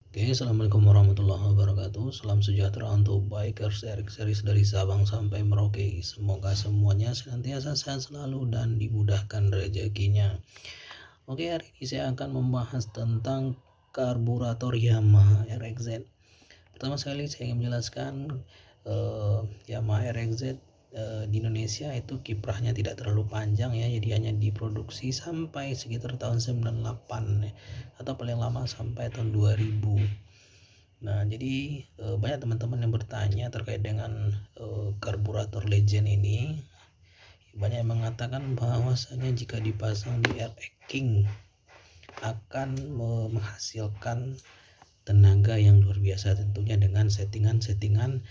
Oke, assalamualaikum warahmatullahi wabarakatuh. Salam sejahtera untuk bikers series dari Sabang sampai Merauke. Semoga semuanya senantiasa sehat selalu dan dimudahkan rezekinya. Oke, hari ini saya akan membahas tentang karburator Yamaha RXZ. Pertama sekali saya ingin menjelaskan Yamaha RXZ di Indonesia itu kiprahnya tidak terlalu panjang ya, jadi hanya diproduksi sampai sekitar tahun 98 ya, atau paling lama sampai tahun 2000. Nah, jadi banyak teman-teman yang bertanya terkait dengan karburator Legend ini. Banyak yang mengatakan bahwasanya jika dipasang di RX King akan menghasilkan tenaga yang luar biasa, tentunya dengan settingan-settingan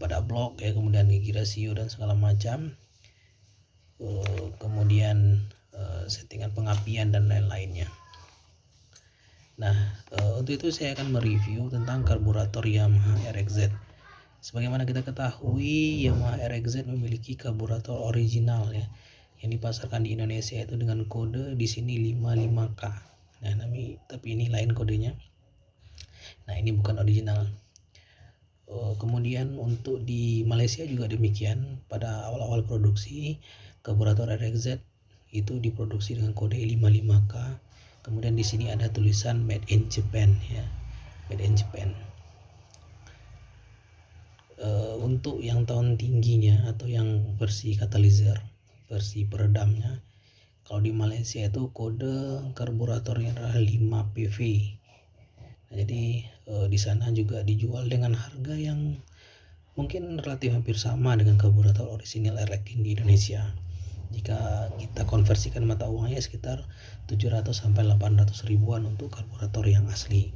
pada blok ya, kemudian gigi rasio dan segala macam, kemudian settingan pengapian dan lain-lainnya. Nah, untuk itu saya akan mereview tentang karburator Yamaha RXZ. Sebagaimana kita ketahui, Yamaha RXZ memiliki karburator original ya, yang dipasarkan di Indonesia itu dengan kode di sini 55K. Nah, tapi ini lain kodenya. Nah, ini bukan original. Kemudian untuk di Malaysia juga demikian. Pada awal-awal produksi karburator RXZ itu diproduksi dengan kode 55K. Kemudian di sini ada tulisan Made in Japan ya, Made in Japan. Untuk yang tahun tingginya atau yang versi katalizer, versi peredamnya, kalau di Malaysia itu kode karburatornya adalah 5 PV. Nah, jadi di sana juga dijual dengan harga yang mungkin relatif hampir sama dengan karburator orisinil RX di Indonesia. Jika kita konversikan mata uangnya sekitar 700 sampai 800 ribuan untuk karburator yang asli.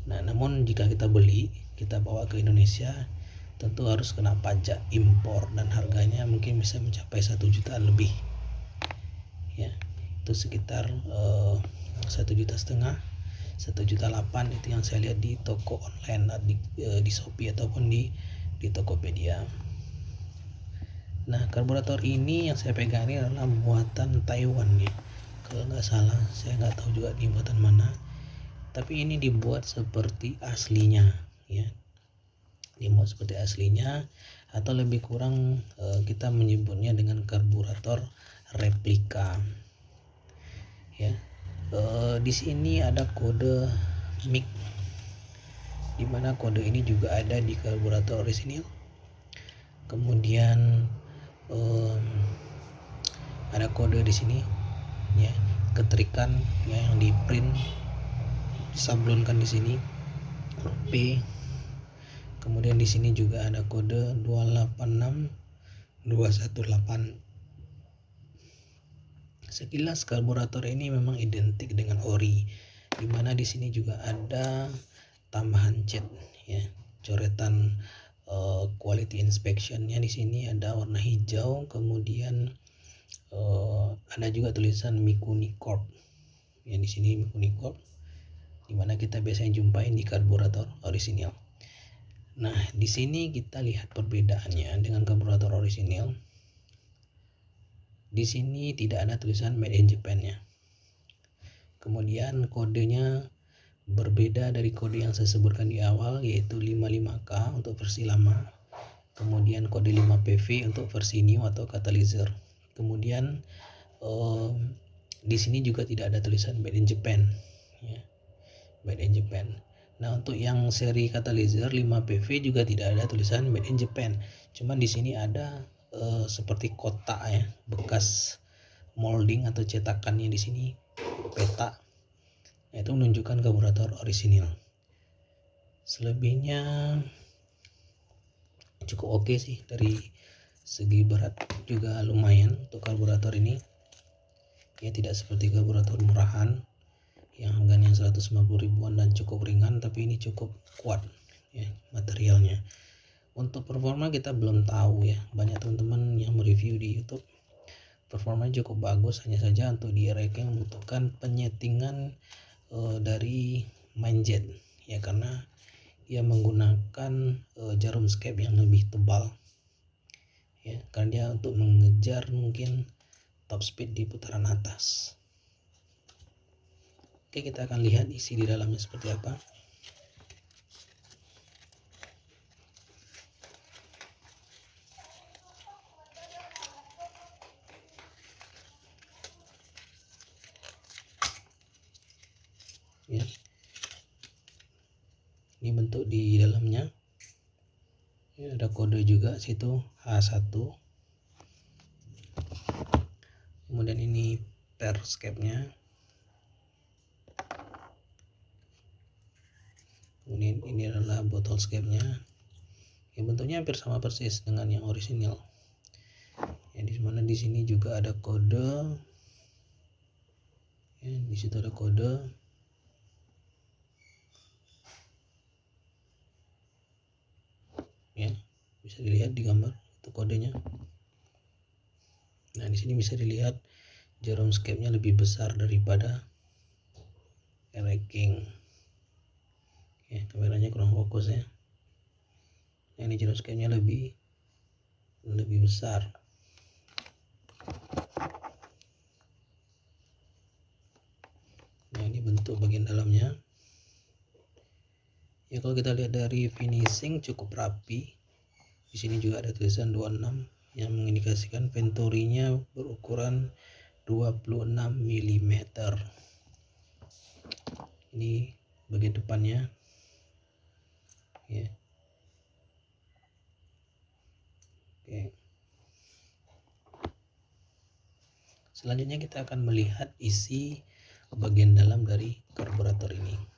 Nah, namun jika kita beli, kita bawa ke Indonesia, tentu harus kena pajak impor dan harganya mungkin bisa mencapai 1 jutaan lebih. Ya, itu sekitar 1,5 juta, 1,8 juta itu yang saya lihat di toko online, di Shopee ataupun di Tokopedia. Nah, karburator ini yang saya pegang ini adalah buatan Taiwan ya, kalau nggak salah. Saya nggak tahu juga di buatan mana, tapi ini dibuat seperti aslinya ya, dibuat seperti aslinya, atau lebih kurang kita menyebutnya dengan karburator replika ya. Di sini ada kode MIC, dimana kode ini juga ada di karburator orisinil. Kemudian ada kode di sini ya, keterikan ya, yang di print disablonkan di sini huruf P. Kemudian di sini juga ada kode 286218. Sekilas karburator ini memang identik dengan ori, dimana di sini juga ada tambahan cat ya, coretan quality inspectionnya di sini ada warna hijau. Kemudian ada juga tulisan Mikuni Corp ya, di sini Mikuni Corp, dimana kita biasanya jumpain di karburator orisinil. Nah, di sini kita lihat perbedaannya dengan karburator orisinil. Di sini tidak ada tulisan Made in Japan-nya. Kemudian kodenya berbeda dari kode yang saya sebutkan di awal, yaitu 55K untuk versi lama. Kemudian kode 5PV untuk versi new atau katalizer. Kemudian di sini juga tidak ada tulisan Made in Japan ya, Made in Japan. Nah, untuk yang seri katalizer 5PV juga tidak ada tulisan Made in Japan. Cuman di sini ada seperti kotak ya, bekas molding atau cetakannya di sini, peta. Itu menunjukkan karburator orisinil. Selebihnya cukup oke sih, dari segi berat juga lumayan untuk karburator ini ya, tidak seperti karburator murahan yang harganya 150 ribuan dan cukup ringan, tapi ini cukup kuat ya materialnya. Untuk performa kita belum tahu ya, banyak teman-teman yang mereview di YouTube performanya cukup bagus, hanya saja untuk di RX yang membutuhkan penyetingan dari mindjet ya, karena dia menggunakan jarum scape yang lebih tebal ya, karena dia untuk mengejar mungkin top speed di putaran atas. Oke, kita akan lihat isi di dalamnya seperti apa. Ya, ini bentuk di dalamnya. Ya, ada kode juga situ H1. Kemudian ini perscape-nya. Kemudian ini adalah botol scape-nya. Ya, bentuknya hampir sama persis dengan yang orisinal. Ya, di mana di sini juga ada kode. Ya, di situ ada kode. Ya, bisa dilihat di gambar itu kodenya. Nah, di sini bisa dilihat jarum scape-nya lebih besar daripada King. Ya, kameranya kurang fokus ya. Nah, ini jarum scape-nya lebih besar. Nah, ini bentuk bagian dalamnya. Ya, kalau kita lihat dari finishing cukup rapi. Di sini juga ada tulisan 26 yang mengindikasikan Venturinya berukuran 26 mm. Ini bagian depannya. Ya. Oke. Selanjutnya kita akan melihat isi bagian dalam dari karburator ini.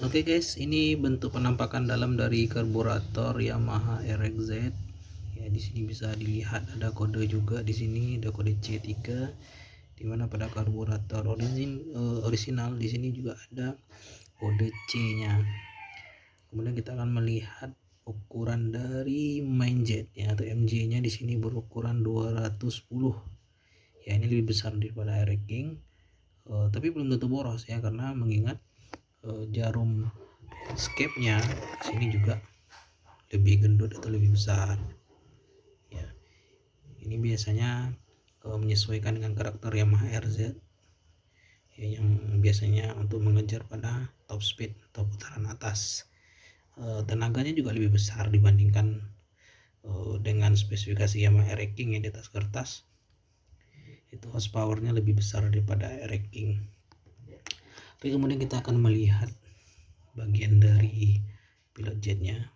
Oke guys, ini bentuk penampakan dalam dari karburator Yamaha RXZ. Ya, di sini bisa dilihat ada kode juga di sini, ada kode C3. Dimana pada karburator orisinal di sini juga ada kode C-nya. Kemudian kita akan melihat ukuran dari main jet ya, atau MJ-nya di sini berukuran 210. Ya, ini lebih besar daripada King. Tapi belum tentu boros ya, karena mengingat jarum scape-nya sini juga lebih gendut atau lebih besar. Ya, ini biasanya menyesuaikan dengan karakter Yamaha RZ ya, yang biasanya untuk mengejar pada top speed atau putaran atas. Tenaganya juga lebih besar dibandingkan dengan spesifikasi Yamaha King yang di atas kertas. Itu horsepower-nya lebih besar daripada King. Oke, kemudian kita akan melihat bagian dari pilot jetnya.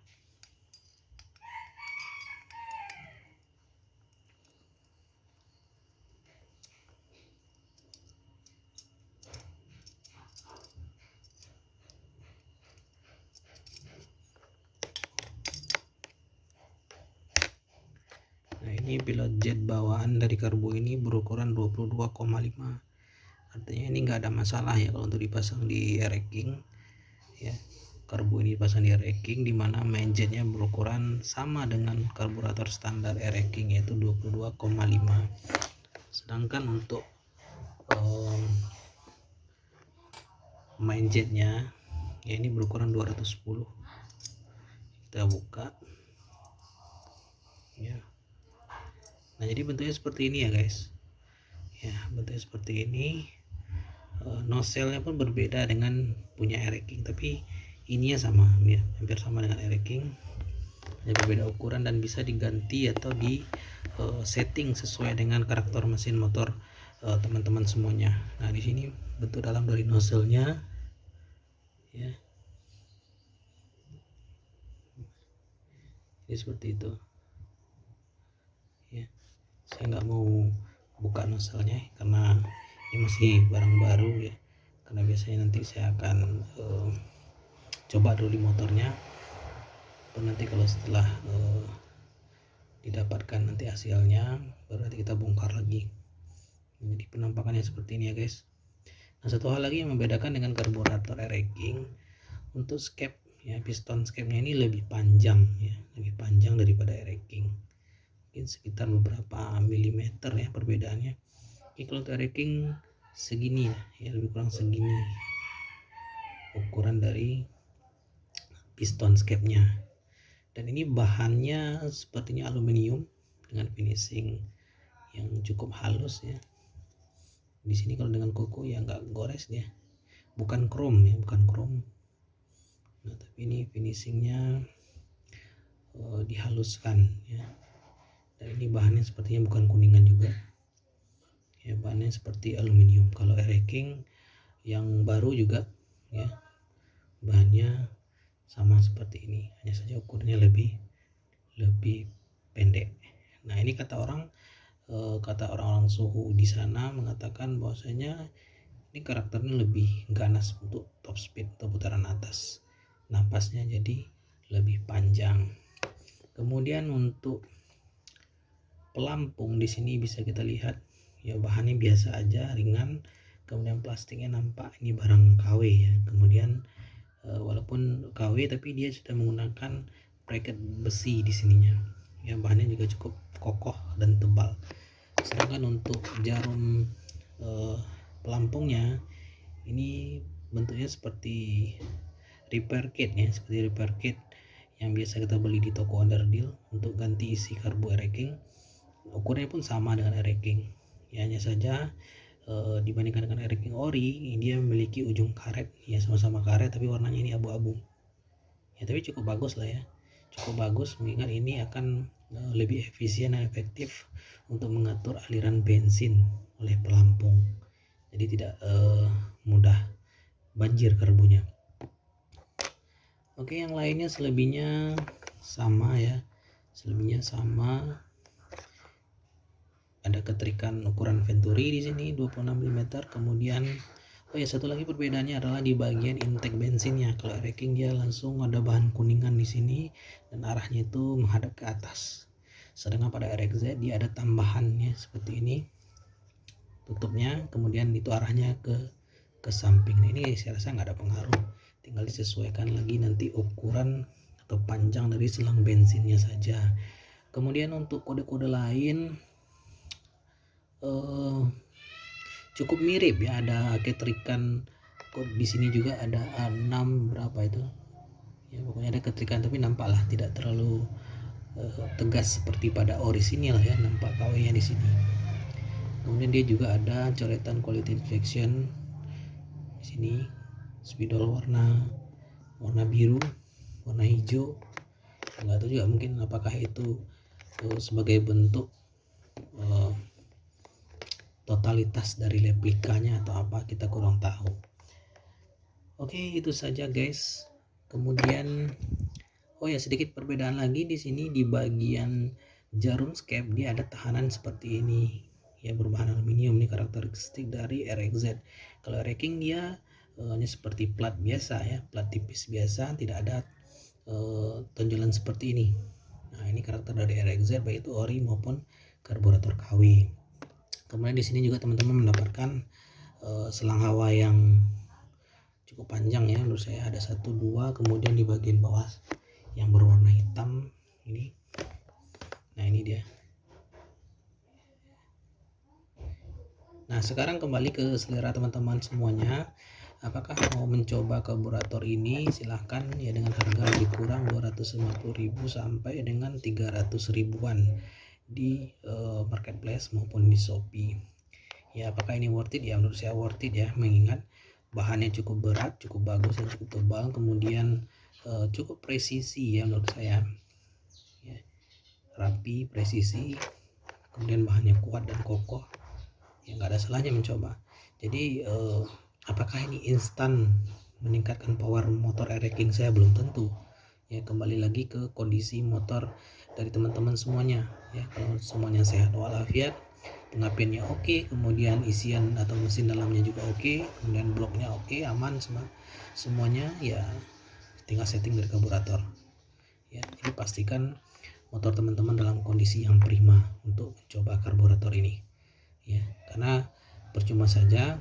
Nah, ini pilot jet bawaan dari karbo ini berukuran 22,5. Artinya ini nggak ada masalah ya kalau untuk dipasang di King ya. Karbo ini dipasang di King, dimana main jetnya berukuran sama dengan karburator standar King, yaitu 22,5. Sedangkan untuk main jetnya ya, ini berukuran 210. Kita buka ya. Nah, jadi bentuknya seperti ini ya guys ya, bentuknya seperti ini. Nozzle-nya pun berbeda dengan punya King, tapi ininya sama ya, hampir sama dengan King. Hanya berbeda ukuran dan bisa diganti atau di setting sesuai dengan karakter mesin motor teman-teman semuanya. Nah, di sini bentuk dalam dari nozzle-nya ya, ini seperti itu ya. Saya nggak mau buka nozzle-nya karena ini masih barang baru ya, karena biasanya nanti saya akan coba dulu di motornya, atau nanti kalau setelah didapatkan nanti hasilnya, berarti kita bongkar lagi. Jadi penampakannya seperti ini ya guys. Nah, satu hal lagi yang membedakan dengan karburator air racking, untuk scap ya, piston scapnya ini lebih panjang ya, lebih panjang daripada air racking, mungkin sekitar beberapa milimeter ya perbedaannya. Oke, kalau untuk air racking segini ya, lebih kurang segini ukuran dari piston scapnya. Dan ini bahannya sepertinya aluminium dengan finishing yang cukup halus ya. Di sini kalau dengan koko ya nggak gores dia, bukan chrome ya, bukan chrome. Nah, tapi ini finishingnya dihaluskan ya. Dan ini bahannya sepertinya bukan kuningan juga ya, bahannya seperti aluminium. Kalau air racking yang baru juga ya, bahannya sama seperti ini, hanya saja ukurannya lebih pendek. Nah, ini kata orang-orang suhu di sana mengatakan bahwasanya ini karakternya lebih ganas untuk top speed atau putaran atas, napasnya jadi lebih panjang. Kemudian untuk pelampung di sini bisa kita lihat ya, bahannya biasa aja, ringan. Kemudian plastiknya nampak ini barang KW ya. Kemudian walaupun KW tapi dia sudah menggunakan bracket besi di sininya ya, bahannya juga cukup kokoh dan tebal. Sedangkan untuk jarum pelampungnya ini bentuknya seperti repair kit ya, seperti repair kit yang biasa kita beli di toko underdeal untuk ganti isi karbu air racking. Ukurannya pun sama dengan air racking ya, hanya saja dibandingkan dengan air racking ori, dia memiliki ujung karet ya, sama-sama karet tapi warnanya ini abu-abu ya, tapi cukup bagus lah ya, cukup bagus mengingat ini akan lebih efisien dan efektif untuk mengatur aliran bensin oleh pelampung, jadi tidak mudah banjir karbunya. Oke, yang lainnya selebihnya sama ya, selebihnya sama. Ada keterikan ukuran venturi di sini 26 mm. Kemudian satu lagi perbedaannya adalah di bagian intake bensinnya. Kalau air racking dia langsung ada bahan kuningan di sini dan arahnya itu menghadap ke atas. Sedangkan pada RXZ dia ada tambahannya seperti ini tutupnya, kemudian itu arahnya ke samping. Nah, ini saya rasa nggak ada pengaruh, tinggal disesuaikan lagi nanti ukuran atau panjang dari selang bensinnya saja. Kemudian untuk kode-kode lain cukup mirip ya, ada keterikan kode di sini juga, ada A6 berapa itu ya, pokoknya ada keterikan tapi nampaklah tidak terlalu tegas seperti pada orisinil ya, nampak KW-nya di sini. Kemudian dia juga ada coretan quality inspection di sini, spidol warna biru, warna hijau. Nggak tahu juga mungkin apakah itu sebagai bentuk totalitas dari replikanya atau apa, kita kurang tahu. Oke, itu saja guys. Kemudian sedikit perbedaan lagi di sini, di bagian jarum scap dia ada tahanan seperti ini ya, berbahan aluminium. Ini karakteristik dari RXZ. Kalau racking dia hanya seperti plat biasa ya, plat tipis biasa, tidak ada tonjolan seperti ini. Nah, ini karakter dari RXZ baik itu ori maupun karburator KW. Kemudian di sini juga teman-teman mendapatkan selang hawa yang cukup panjang ya, menurut saya ada 1, 2, kemudian di bagian bawah yang berwarna hitam ini. Nah, ini dia. Nah, sekarang kembali ke selera teman-teman semuanya. Apakah mau mencoba karburator ini? Silahkan ya, dengan harga lebih kurang 250.000 sampai dengan 300 ribuan di marketplace maupun di Shopee ya. Apakah ini worth it? Ya, menurut saya worth it ya, mengingat bahannya cukup berat, cukup bagus dan cukup tebal, kemudian cukup presisi ya menurut saya ya, rapi, presisi, kemudian bahannya kuat dan kokoh ya, nggak ada salahnya mencoba. Jadi apakah ini instan meningkatkan power motor air racking? Saya belum tentu ya, kembali lagi ke kondisi motor dari teman-teman semuanya ya. Kalau semuanya sehat walafiat, pengapiannya oke, kemudian isian atau mesin dalamnya juga oke, kemudian bloknya oke, aman semuanya ya, tinggal setting dari karburator ya. Jadi pastikan motor teman-teman dalam kondisi yang prima untuk mencoba karburator ini ya, karena percuma saja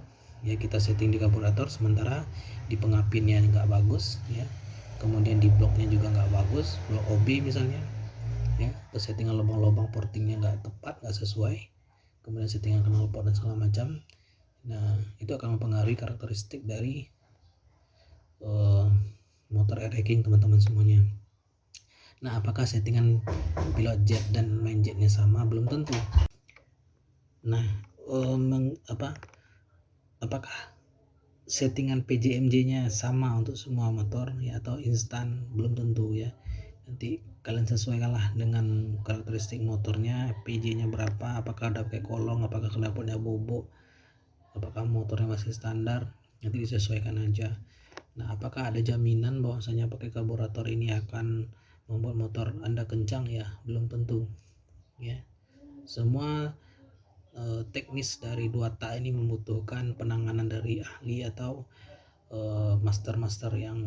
ya kita setting di karburator sementara di pengapinnya nggak bagus ya, kemudian di bloknya juga nggak bagus, blok OB misalnya ya, settingan lubang-lubang portingnya nggak tepat, nggak sesuai, kemudian settingan knalpot dan segala macam. Nah itu akan mempengaruhi karakteristik dari motor air racking teman-teman semuanya. Nah apakah settingan pilot jet dan main jetnya sama? Belum tentu. Nah apakah settingan PJMJ-nya sama untuk semua motor ya atau instan? Belum tentu ya. Nanti kalian sesuaikanlah dengan karakteristik motornya, PJ-nya berapa, apakah ada pakai kolong, apakah knalpotnya bobok, apakah motornya masih standar, nanti disesuaikan aja. Nah apakah ada jaminan bahwasanya pakai karburator ini akan membuat motor Anda kencang? Ya belum tentu ya. Semua teknis dari 2 tak ini membutuhkan penanganan dari ahli atau master-master yang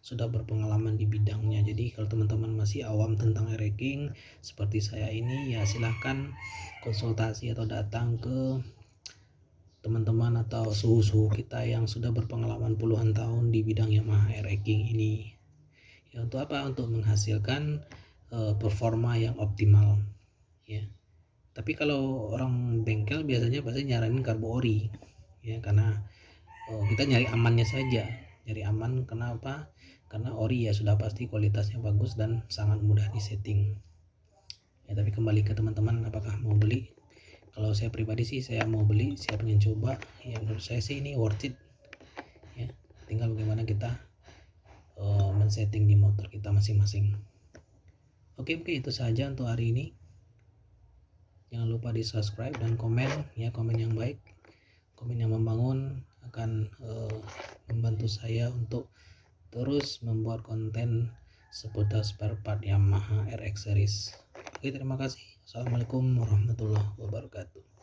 sudah berpengalaman di bidangnya. Jadi kalau teman-teman masih awam tentang air racking seperti saya ini ya silahkan konsultasi atau datang ke teman-teman atau suhu-suhu kita yang sudah berpengalaman puluhan tahun di bidang Yamaha air racking ini ya. Untuk apa? Untuk menghasilkan performa yang optimal ya. Tapi kalau orang bengkel biasanya pasti nyaranin karbo ori ya, karena kita nyari amannya saja, nyari aman. Kenapa? Karena ori ya sudah pasti kualitasnya bagus dan sangat mudah disetting ya. Tapi kembali ke teman-teman apakah mau beli. Kalau saya pribadi sih saya mau beli, saya pengen coba ya, menurut saya sih ini worth it ya, tinggal bagaimana kita men-setting di motor kita masing-masing. Oke, itu saja untuk hari ini. Jangan lupa di subscribe dan komen ya, komen yang baik, komen yang membangun akan membantu saya untuk terus membuat konten seputar spare part Yamaha RX series. Oke, terima kasih. Assalamualaikum warahmatullahi wabarakatuh.